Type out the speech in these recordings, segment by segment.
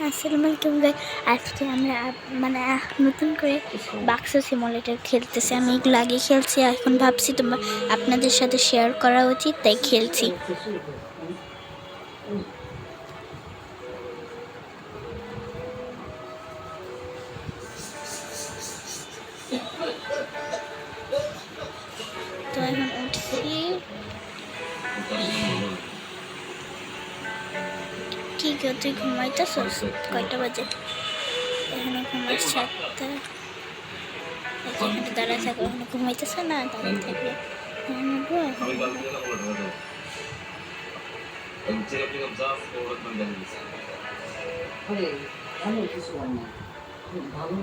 আসসালামু আলাইকুম গাইস। আজকে আমরা মানে নতুন করে বাক্স সিমুলেটর খেলতেছি। আমি এগুলো আগে খেলছি, এখন ভাবছি তোমরা আপনাদের সাথে শেয়ার করা উচিত, তাই খেলছি। তো এখন উঠছি। কি কেউ তুই ঘুমাইতেছস? কয়টা বাজে? এখানে ঘুমাস 7টা। এখানে দাঁড়ায় থাকো, এখানে ঘুমাইতেছ না, দাঁড়ায় থাকবে।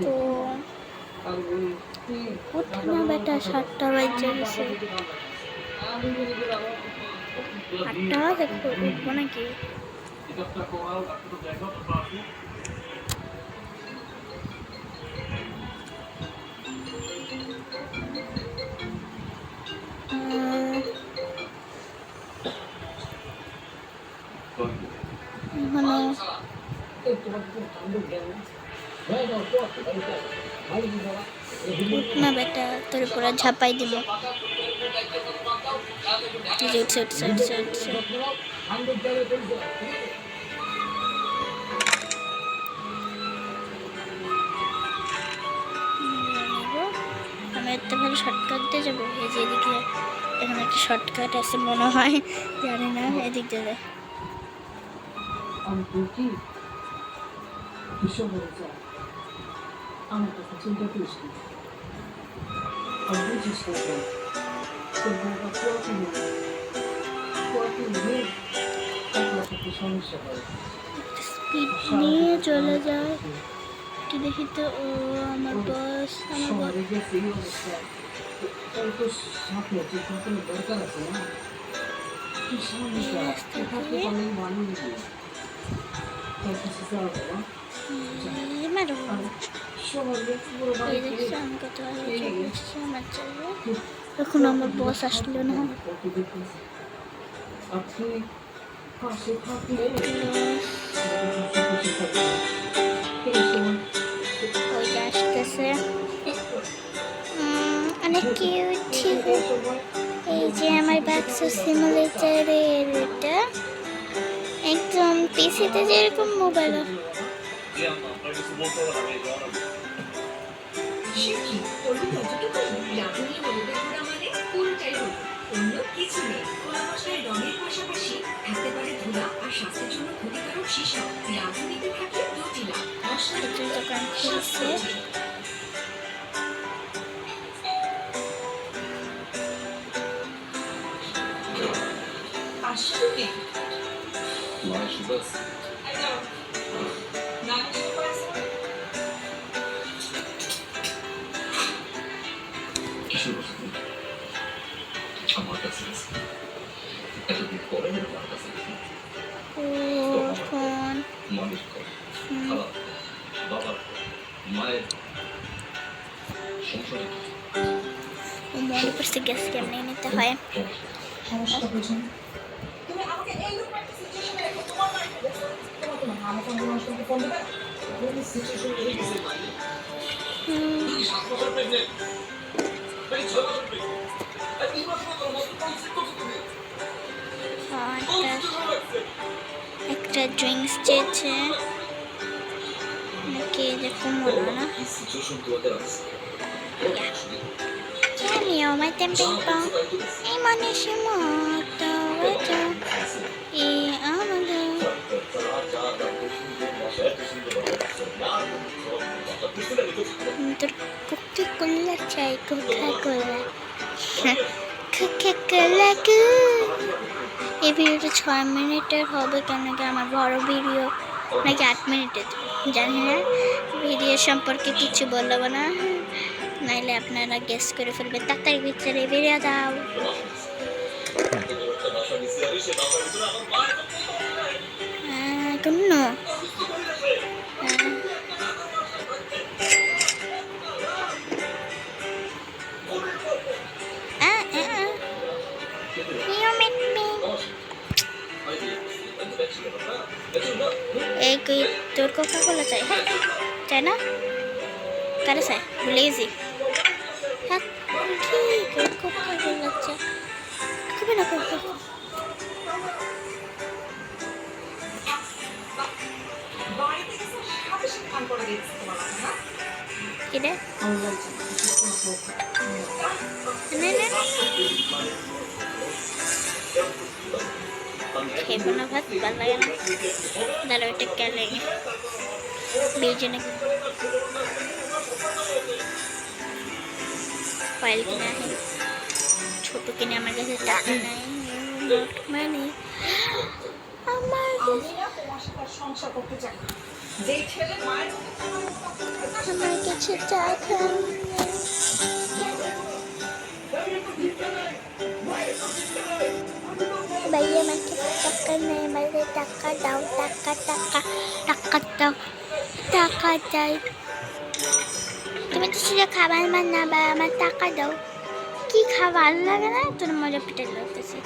তো উঠ না বেটা, 7টা বাজে গেছে। 8টা দেখো, উঠবো নাকি? না বেটা, তোর পুরা ঝাপাই দিব। আমি এত ভালো শর্টকাট দিয়ে যাবো। এই যে এদিকে এখানে একটা শর্টকাট আছে মনে হয়, জানি না। এদিক দিয়ে যায়। আমার কথা চিন্তা করিস না, আমি বুঝিস না সমস্যা হয়, স্পিড নিয়ে চলে যায়। কি দেখি তো, ও আমার বস, আমার দরকার আছে না। এখন আমার বস আসলো না। আসতেছে অনেক কিউট। এই যে আমার বাক্স সিমুলেটরের এটা একদম পিসিতে যেরকম মোবাইল। দোকান খুলছে। মনে করছে গ্যাস কেমনে নিতে হয়। একটা ড্রিঙ্কস চেয়েছে নাকি এরকম মনে না। Io mai tempo e manisci molto e amado. Coca-Cola chai, Coca-Cola. Coca-Cola এই ভিডিওটা 6 মিনিটের হবে, কেন কি আমার বড় ভিডিও নাকি 8 মিনিটের, জানি না। ভিডিও সম্পর্কে কিছু বলবো না, নাইলে আপনারা গেস করে ফেলবেন। তাড়াতাড়ি ভিতরে বেরিয়ে দাও। কেন एक তোর কোকা কোলা চাই? চাই না? কারে চাই? ভুলে গেছি। হ্যাঁ কি তোর কোকা কোলা চাই? খাবে না কোকা? কি রে? খেয়ে না ভাত ভালো লাগে না। দাঁড়া ওইটা কেলে বেজে নাকি ফাইল কিনে আসে ছোট কিনে আমার কাছে টাকা নাই মানে আমার কাছে টাকা ভাইয়া আমার কাছে টাকা নেই ভাইয়া টাকা দাও টাকা টাকা টাকা দাও টাকা চাই তুমি তো শুধু খাবার বানাবা আমার টাকা দাও কি খাবার লাগে না তোর মজা পেটে লাগতেছে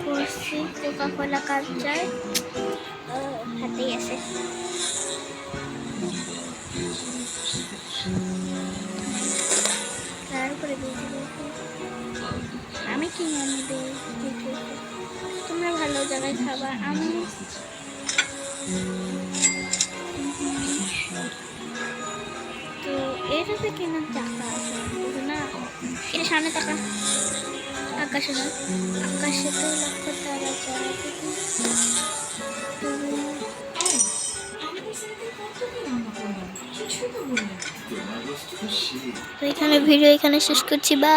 করছি কোকা কোলা কাপ চাই হাতেই আছে তারপরে আমি কিনে আনি তোমরা ভালো জায়গায় খাবা আমি তো এটাতে কেনার টাকা আছে না এটা সামনে টাকা আকাশে না আকাশে তো লক্ষ তারা চায় তো এখানে ভিডিও এখানে শেষ করছি বা